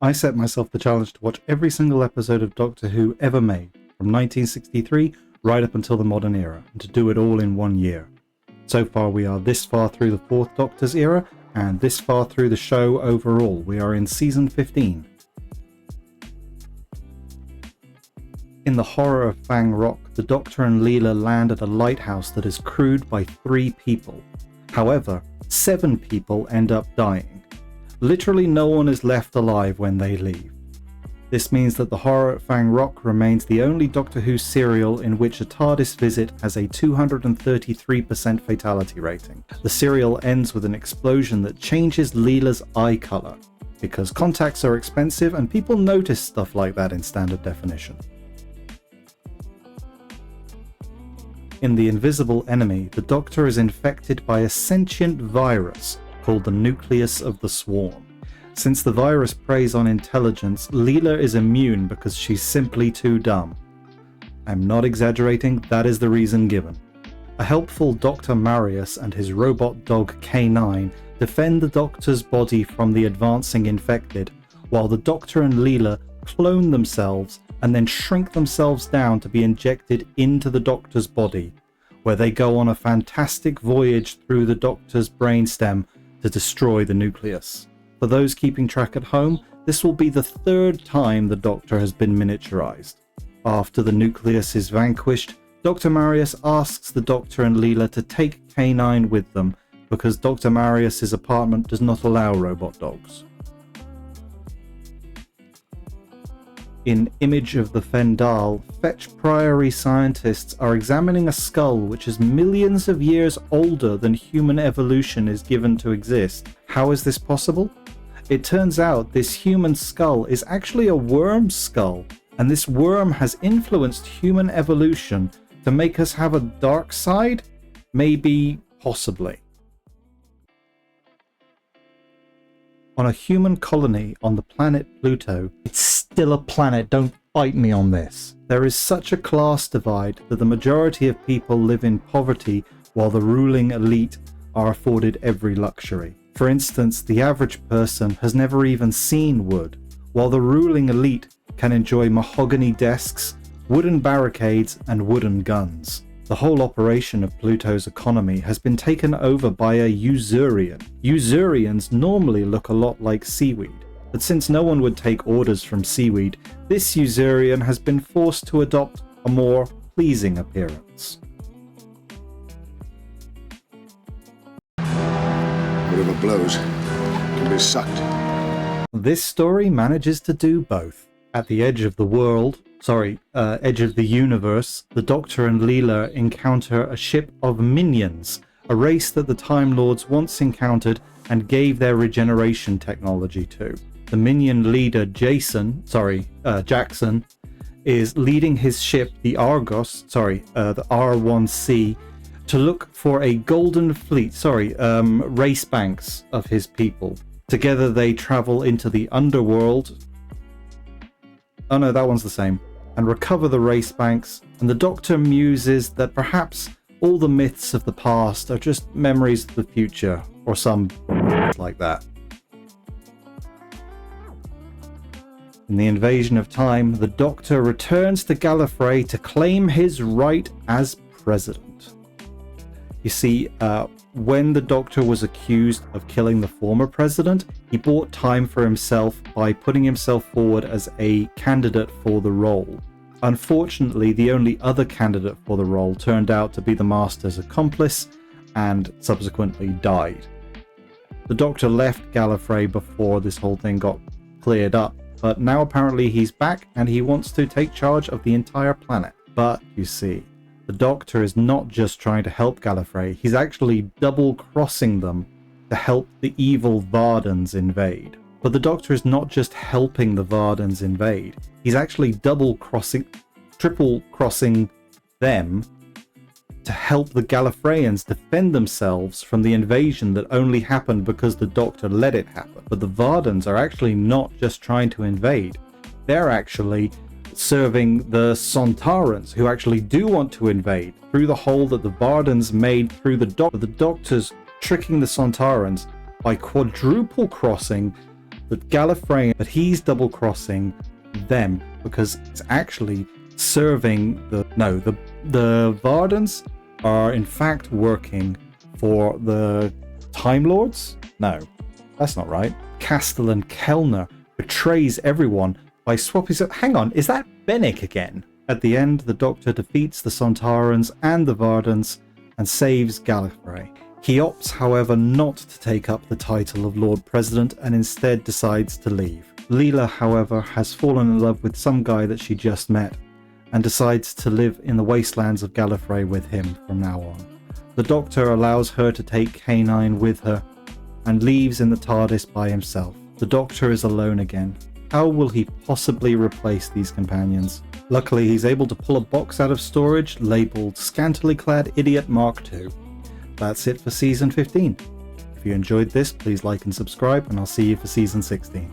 I set myself the challenge to watch every single episode of Doctor Who ever made, from 1963 right up until the modern era, and to do it all in 1 year. So far we are this far through the 4th Doctor's era, and this far through the show overall. We are in season 15. In the horror of Fang Rock, the Doctor and Leela land at a lighthouse that is crewed by 3 people. However, 7 people end up dying. Literally no one is left alive when they leave. This means that the horror at Fang Rock remains the only Doctor Who serial in which a TARDIS visit has a 233% fatality rating. The serial ends with an explosion that changes Leela's eye colour, because contacts are expensive and people notice stuff like that in standard definition. In The Invisible Enemy, the Doctor is infected by a sentient virus called the nucleus of the swarm. Since the virus preys on intelligence, Leela is immune because she's simply too dumb. I'm not exaggerating, that is the reason given. A helpful Dr. Marius and his robot dog K9 defend the Doctor's body from the advancing infected, while the Doctor and Leela clone themselves and then shrink themselves down to be injected into the Doctor's body, where they go on a fantastic voyage through the Doctor's brainstem to destroy the nucleus. For those keeping track at home, this will be the 3rd time the Doctor has been miniaturized. After the nucleus is vanquished, Dr. Marius asks the Doctor and Leela to take K9 with them because Dr. Marius's apartment does not allow robot dogs. In Image of the Fendahl, Fetch Priory scientists are examining a skull which is millions of years older than human evolution is given to exist. How is this possible? It turns out this human skull is actually a worm skull, and this worm has influenced human evolution to make us have a dark side? Maybe, possibly. On a human colony on the planet Pluto, it's still a planet, don't fight me on this. There is such a class divide that the majority of people live in poverty while the ruling elite are afforded every luxury. For instance, the average person has never even seen wood, while the ruling elite can enjoy mahogany desks, wooden barricades, and wooden guns. The whole operation of Pluto's economy has been taken over by a Usurian. Usurians normally look a lot like seaweed, but since no one would take orders from seaweed, this Usurian has been forced to adopt a more pleasing appearance. Whatever blows can be sucked. This story manages to do both. At the edge of the edge of the universe, the Doctor and Leela encounter a ship of minions, a race that the Time Lords once encountered and gave their regeneration technology to. The minion leader Jackson, is leading his ship, the Argos, the R1C, to look for a golden fleet, race banks of his people. Together they travel into the Underworld. Oh no, that one's the same. And recover the race banks, and the Doctor muses that perhaps all the myths of the past are just memories of the future, or some like that. In the Invasion of Time, the Doctor returns to Gallifrey to claim his right as president. You see, when the Doctor was accused of killing the former president, he bought time for himself by putting himself forward as a candidate for the role. Unfortunately, the only other candidate for the role turned out to be the Master's accomplice and subsequently died. The Doctor left Gallifrey before this whole thing got cleared up, but now apparently he's back and he wants to take charge of the entire planet. But, you see, the Doctor is not just trying to help Gallifrey, he's actually double-crossing them to help the evil Vardans invade. But the Doctor is not just helping the Vardans invade, he's actually triple-crossing them to help the Gallifreyans defend themselves from the invasion that only happened because the Doctor let it happen. But the Vardans are actually not just trying to invade, they're actually serving the Sontarans, who actually do want to invade through the hole that the Vardans made through the Doctor's tricking the Sontarans by quadruple crossing that Gallifrey, that he's double-crossing them because it's actually serving the Vardans are in fact working for the Time Lords? No, that's not right. Castellan Kellner betrays everyone by swapping... Hang on, is that Bennick again? At the end, the Doctor defeats the Sontarans and the Vardans and saves Gallifrey. He opts, however, not to take up the title of Lord President and instead decides to leave. Leela, however, has fallen in love with some guy that she just met and decides to live in the wastelands of Gallifrey with him from now on. The Doctor allows her to take K9 with her and leaves in the TARDIS by himself. The Doctor is alone again. How will he possibly replace these companions? Luckily, he's able to pull a box out of storage labelled Scantily Clad Idiot Mark II. That's it for Season 15. If you enjoyed this, please like and subscribe, and I'll see you for Season 16.